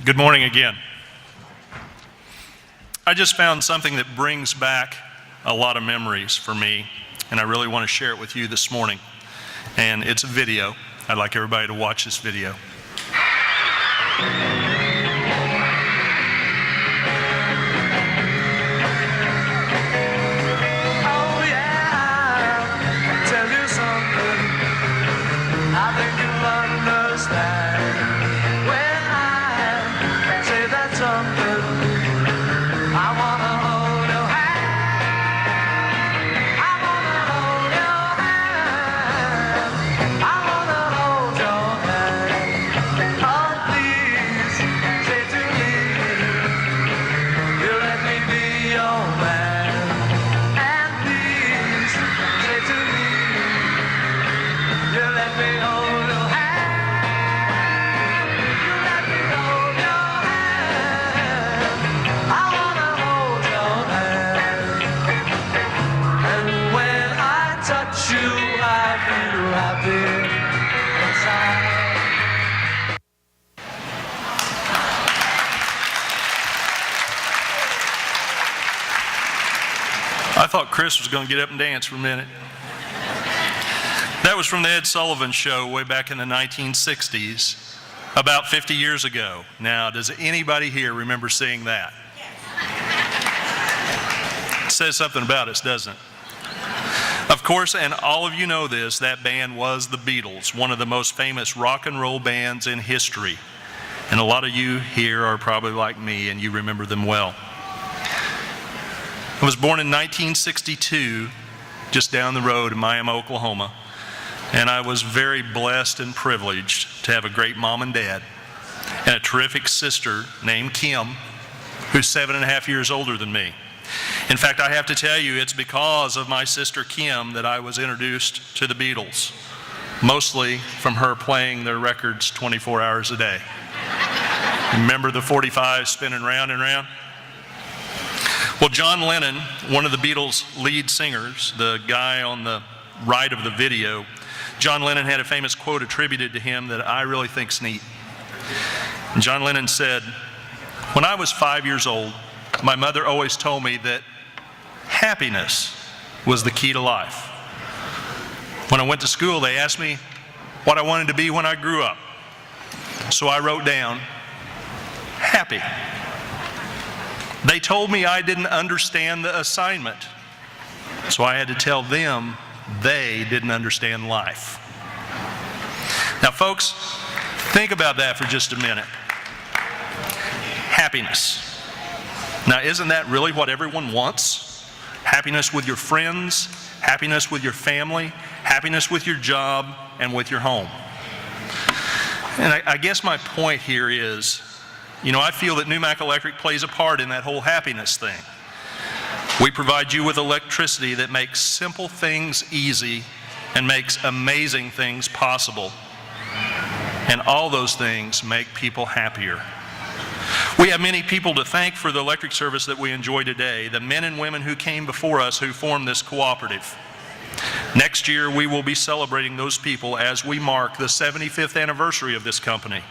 Good morning again. I just found something that brings back a lot of memories for me, and I really want to share it with you this morning. And it's a video. I'd like everybody to watch this video. I thought Chris was going to get up and dance for a minute. That was from the Ed Sullivan Show way back in the 1960s, about 50 years ago. Now, does anybody here remember seeing that? It says something about us, doesn't it? Of course, and all of you know this, that band was the Beatles, one of the most famous rock and roll bands in history. And a lot of you here are probably like me and you remember them well. I was born in 1962, just down the road in Miami, Oklahoma, and I was very blessed and privileged to have a great mom and dad and a terrific sister named Kim, who's 7.5 years older than me. In fact, I have to tell you, it's because of my sister Kim that I was introduced to the Beatles, mostly from her playing their records 24 hours a day. Remember the 45 spinning round and round? Well, John Lennon, one of the Beatles' lead singers, the guy on the right of the video, John Lennon had a famous quote attributed to him that I really think's neat. And John Lennon said, "When I was 5 years old, my mother always told me that happiness was the key to life. When I went to school, they asked me what I wanted to be when I grew up. So I wrote down, happy. They told me I didn't understand the assignment, so I had to tell them they didn't understand life." Now, folks, think about that for just a minute. Happiness. Now, isn't that really what everyone wants? Happiness with your friends, happiness with your family, happiness with your job, and with your home. And I guess my point here is, I feel that Numac Electric plays a part in that whole happiness thing. We provide you with electricity that makes simple things easy and makes amazing things possible. And all those things make people happier. We have many people to thank for the electric service that we enjoy today, the men and women who came before us who formed this cooperative. Next year, we will be celebrating those people as we mark the 75th anniversary of this company.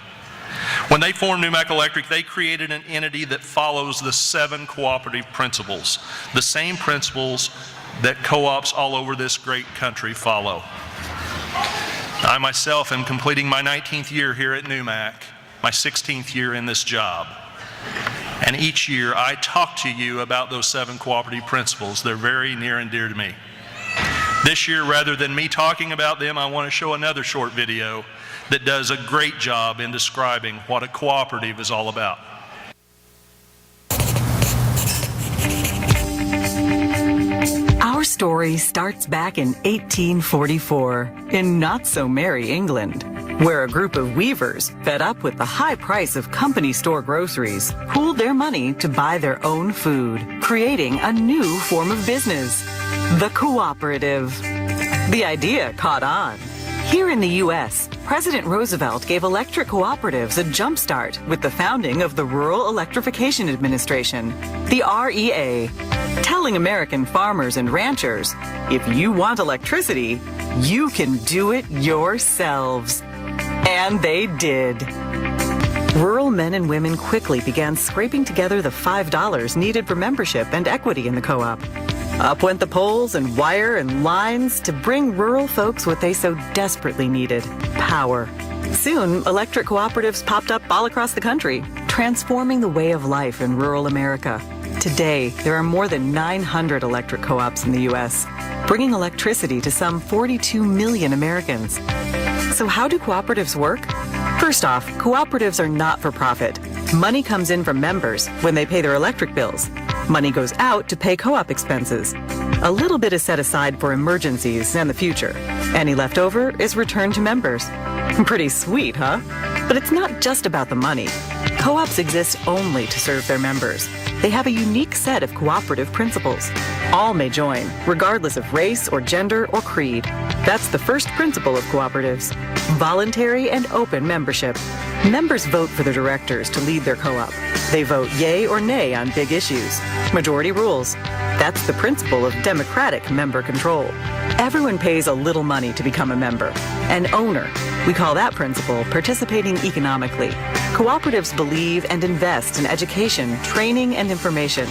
When they formed Numac Electric, they created an entity that follows the 7 cooperative principles, the same principles that co-ops all over this great country follow. I myself am completing my 19th year here at Numac, my 16th year in this job. And each year I talk to you about those 7 cooperative principles. They're very near and dear to me. This year, rather than me talking about them, I want to show another short video that does a great job in describing what a cooperative is all about. Our story starts back in 1844 in not-so-merry England, where a group of weavers, fed up with the high price of company store groceries, pooled their money to buy their own food, creating a new form of business, the cooperative. The idea caught on. Here in the U.S., President Roosevelt gave electric cooperatives a jumpstart with the founding of the Rural Electrification Administration, the REA, telling American farmers and ranchers, if you want electricity, you can do it yourselves. And they did. rural men and women quickly began scraping together the $5 needed for membership and equity in the co-op. Up went the poles and wire and lines to bring rural folks what they so desperately needed: power. Soon, electric cooperatives popped up all across the country, transforming the way of life in rural America. Today, there are more than 900 electric co-ops in the U.S., bringing electricity to some 42 million Americans. So how do cooperatives work? First off, cooperatives are not for profit. Money comes in from members when they pay their electric bills. Money goes out to pay co-op expenses. A little bit is set aside for emergencies and the future. Any leftover is returned to members. Pretty sweet, huh? But it's not just about the money. Co-ops exist only to serve their members. They have a unique set of cooperative principles. All may join, regardless of race or gender or creed. That's the first principle of cooperatives: voluntary and open membership. Members vote for their directors to lead their co-op. They vote yay or nay on big issues. Majority rules. That's the principle of democratic member control. Everyone pays a little money to become a member. An owner. We call that principle participating economically. Cooperatives believe and invest in education, training, and information.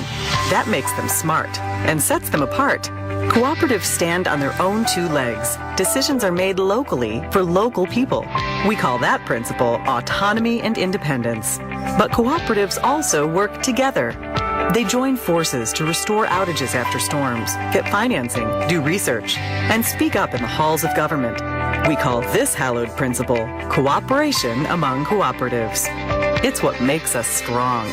That makes them smart and sets them apart. Cooperatives stand on their own two legs. Decisions are made locally for local people. We call that principle autonomy and independence. But cooperatives also work together. They join forces to restore outages after storms, get financing, do research, and speak up in the halls of government. We call this hallowed principle cooperation among cooperatives. It's what makes us strong.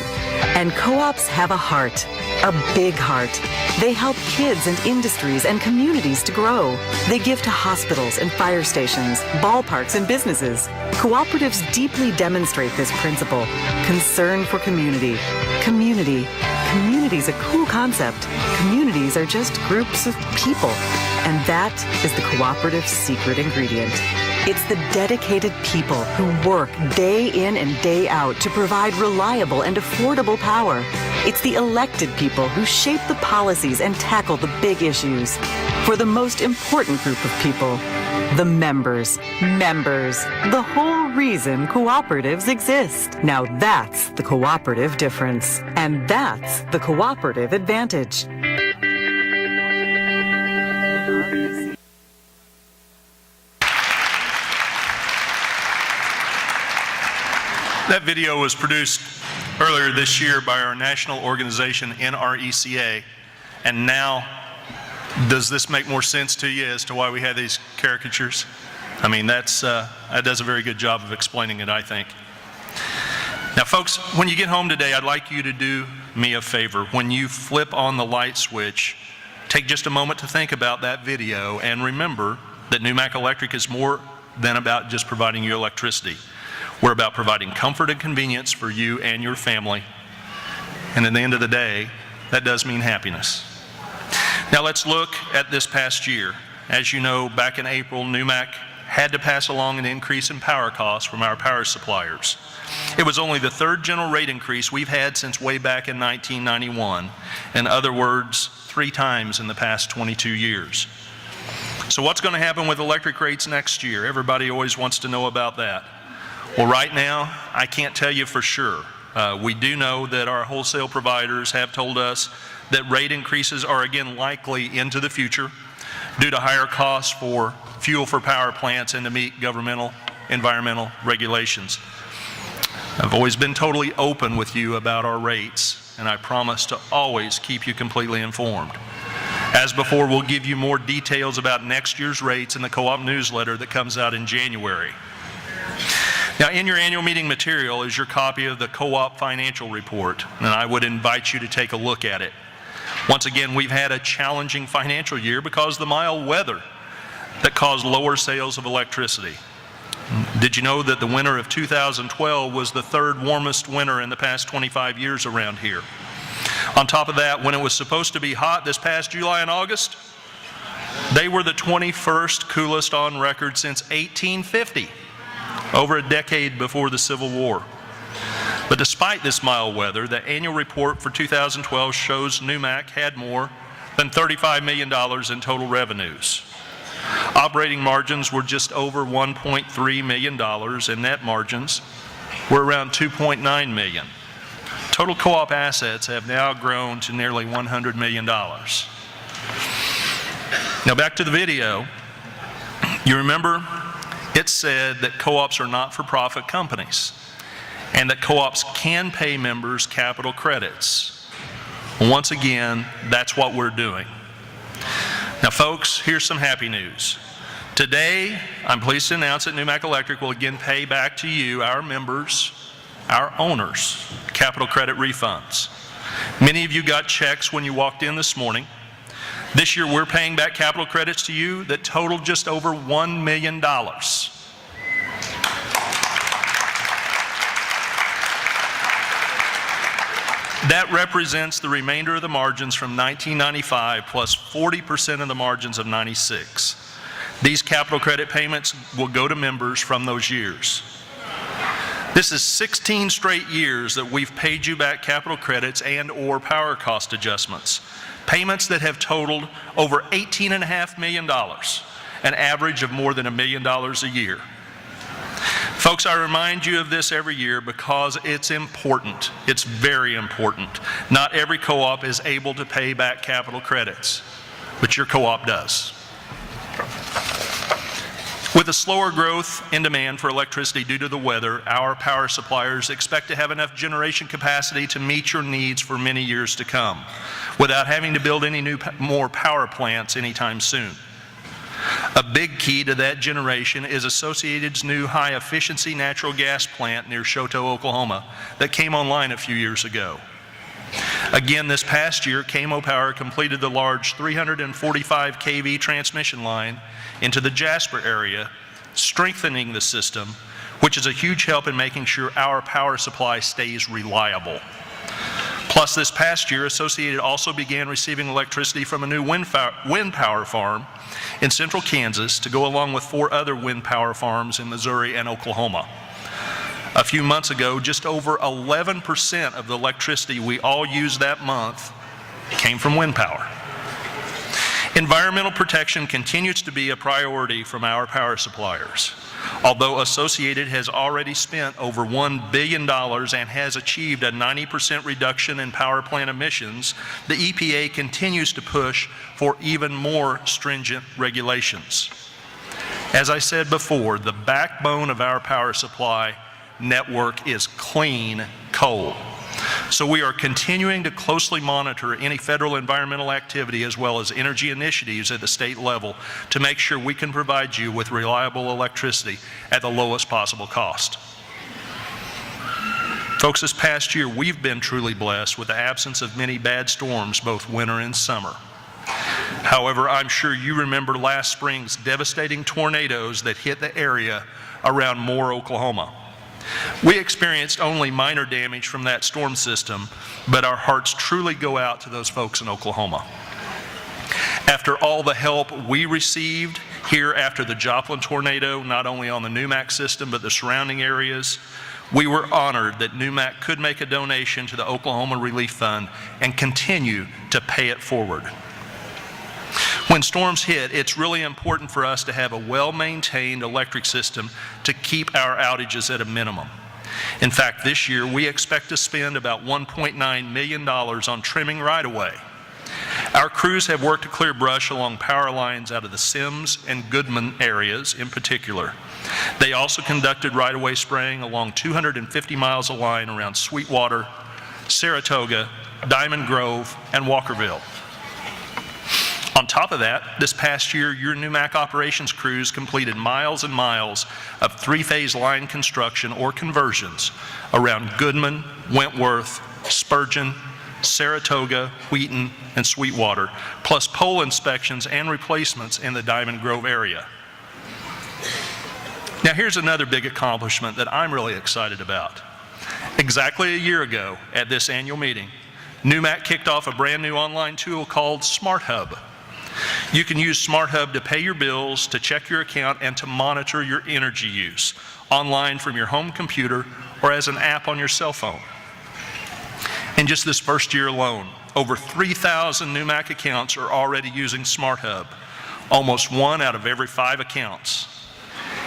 And co-ops have a heart, a big heart. They help kids and industries and communities to grow. They give to hospitals and fire stations, ballparks and businesses. Cooperatives deeply demonstrate this principle: concern for community. Community's a cool concept. Communities are just groups of people. And that is the cooperative's secret ingredient. It's the dedicated people who work day in and day out to provide reliable and affordable power. It's the elected people who shape the policies and tackle the big issues. For the most important group of people, the members. Members. The whole reason cooperatives exist. Now that's the cooperative difference. And that's the cooperative advantage. That video was produced earlier this year by our national organization, NRECA. And now, does this make more sense to you as to why we have these caricatures? I mean, that does a very good job of explaining it, I think. Now, folks, when you get home today, I'd like you to do me a favor. When you flip on the light switch, take just a moment to think about that video and remember that NewMac Electric is more than about just providing you electricity. We're about providing comfort and convenience for you and your family. And at the end of the day, that does mean happiness. Now let's look at this past year. As you know, back in April, NewMac had to pass along an increase in power costs from our power suppliers. It was only the third general rate increase we've had since way back in 1991. In other words, 3 times in the past 22 years. So what's going to happen with electric rates next year? Everybody always wants to know about that. Well, right now, I can't tell you for sure. We do know that our wholesale providers have told us that rate increases are again likely into the future due to higher costs for fuel for power plants and to meet governmental environmental regulations. I've always been totally open with you about our rates, and I promise to always keep you completely informed. As before, we'll give you more details about next year's rates in the co-op newsletter that comes out in January. Now, in your annual meeting material is your copy of the co-op financial report, and I would invite you to take a look at it. Once again, we've had a challenging financial year because of the mild weather that caused lower sales of electricity. Did you know that the winter of 2012 was the 3rd warmest winter in the past 25 years around here? On top of that, when it was supposed to be hot this past July and August, they were the 21st coolest on record since 1850. Over a decade before the Civil War. But despite this mild weather, the annual report for 2012 shows NewMac had more than $35 million in total revenues. Operating margins were just over $1.3 million, and net margins We're around 2.9 million. Total co-op assets have now grown to nearly $100 million. Now back to the video. You remember it said that co-ops are not-for-profit companies and that co-ops can pay members capital credits. Once again, that's what we're doing. Now folks, here's some happy news. Today, I'm pleased to announce that NewMac Electric will again pay back to you, our members, our owners, capital credit refunds. Many of you got checks when you walked in this morning. This year, we're paying back capital credits to you that total just over $1 million. That represents the remainder of the margins from 1995 plus 40% of the margins of 96. These capital credit payments will go to members from those years. This is 16 straight years that we've paid you back capital credits and/or power cost adjustments, payments that have totaled over $18.5 million, an average of more than $1 million a year. Folks, I remind you of this every year because it's important. It's very important. Not every co-op is able to pay back capital credits, but your co-op does. With a slower growth in demand for electricity due to the weather, our power suppliers expect to have enough generation capacity to meet your needs for many years to come, without having to build any more power plants anytime soon. A big key to that generation is Associated's new high-efficiency natural gas plant near Choteau, Oklahoma, that came online a few years ago. Again, this past year, KMO Power completed the large 345 kV transmission line into the Jasper area, strengthening the system, which is a huge help in making sure our power supply stays reliable. Plus, this past year, Associated also began receiving electricity from a new wind power farm in central Kansas to go along with 4 other wind power farms in Missouri and Oklahoma. A few months ago, just over 11% of the electricity we all used that month came from wind power. Environmental protection continues to be a priority from our power suppliers. Although Associated has already spent over $1 billion and has achieved a 90% reduction in power plant emissions, the EPA continues to push for even more stringent regulations. As I said before, the backbone of our power supply network is clean coal. So we are continuing to closely monitor any federal environmental activity as well as energy initiatives at the state level to make sure we can provide you with reliable electricity at the lowest possible cost. Folks, this past year we've been truly blessed with the absence of many bad storms both winter and summer. However, I'm sure you remember last spring's devastating tornadoes that hit the area around Moore, Oklahoma. We experienced only minor damage from that storm system, but our hearts truly go out to those folks in Oklahoma. After all the help we received here after the Joplin tornado, not only on the NewMac system but the surrounding areas, we were honored that NewMac could make a donation to the Oklahoma Relief Fund and continue to pay it forward. When storms hit, it's really important for us to have a well-maintained electric system to keep our outages at a minimum. In fact, this year we expect to spend about $1.9 million on trimming right-of-way. Our crews have worked to clear brush along power lines out of the Sims and Goodman areas in particular. They also conducted right-of-way spraying along 250 miles of line around Sweetwater, Saratoga, Diamond Grove, and Walkerville. On top of that, this past year, your NewMac operations crews completed miles and miles of 3-phase line construction or conversions around Goodman, Wentworth, Spurgeon, Saratoga, Wheaton, and Sweetwater, plus pole inspections and replacements in the Diamond Grove area. Now here's another big accomplishment that I'm really excited about. Exactly a year ago at this annual meeting, NewMac kicked off a brand new online tool called SmartHub. You can use SmartHub to pay your bills, to check your account, and to monitor your energy use online from your home computer or as an app on your cell phone. In just this first year alone, over 3,000 NewMac accounts are already using SmartHub, almost 1 out of every 5 accounts.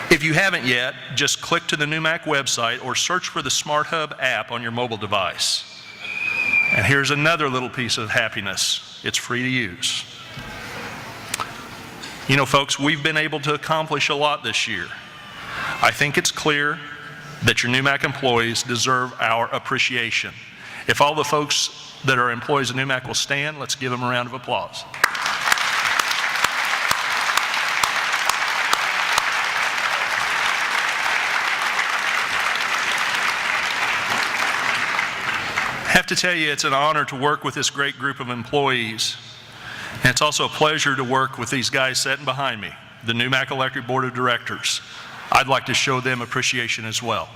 If you haven't yet, just click to the NUMAC website or search for the Smart Hub app on your mobile device. And here's another little piece of happiness. It's free to use. You know, folks, we've been able to accomplish a lot this year. I think it's clear that your NUMAC employees deserve our appreciation. If all the folks that are employees of NUMAC will stand, let's give them a round of applause. I have to tell you, it's an honor to work with this great group of employees. And it's also a pleasure to work with these guys sitting behind me, the NUMAC Electric Board of Directors. I'd like to show them appreciation as well.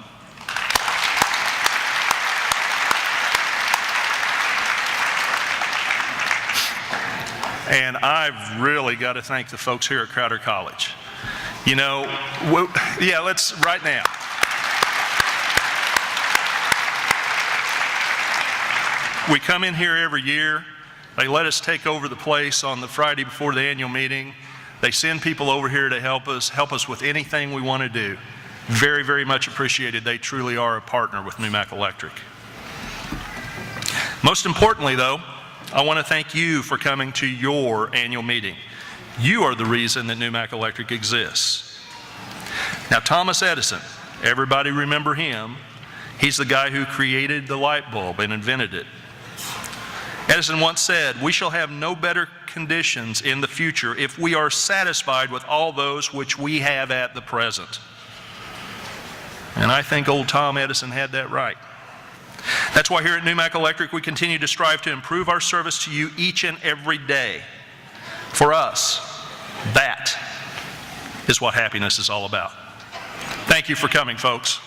And I've really got to thank the folks here at Crowder College. You know, let's right now. We come in here every year. They let us take over the place on the Friday before the annual meeting. They send people over here to help us with anything we want to do. Very, very much appreciated. They truly are a partner with NUMAC Electric. Most importantly, though, I want to thank you for coming to your annual meeting. You are the reason that NUMAC Electric exists. Now, Thomas Edison, everybody remember him. He's the guy who created the light bulb and invented it. Edison once said, "We shall have no better conditions in the future if we are satisfied with all those which we have at the present." And I think old Tom Edison had that right. That's why here at NUMAC Electric we continue to strive to improve our service to you each and every day. For us, that is what happiness is all about. Thank you for coming, folks.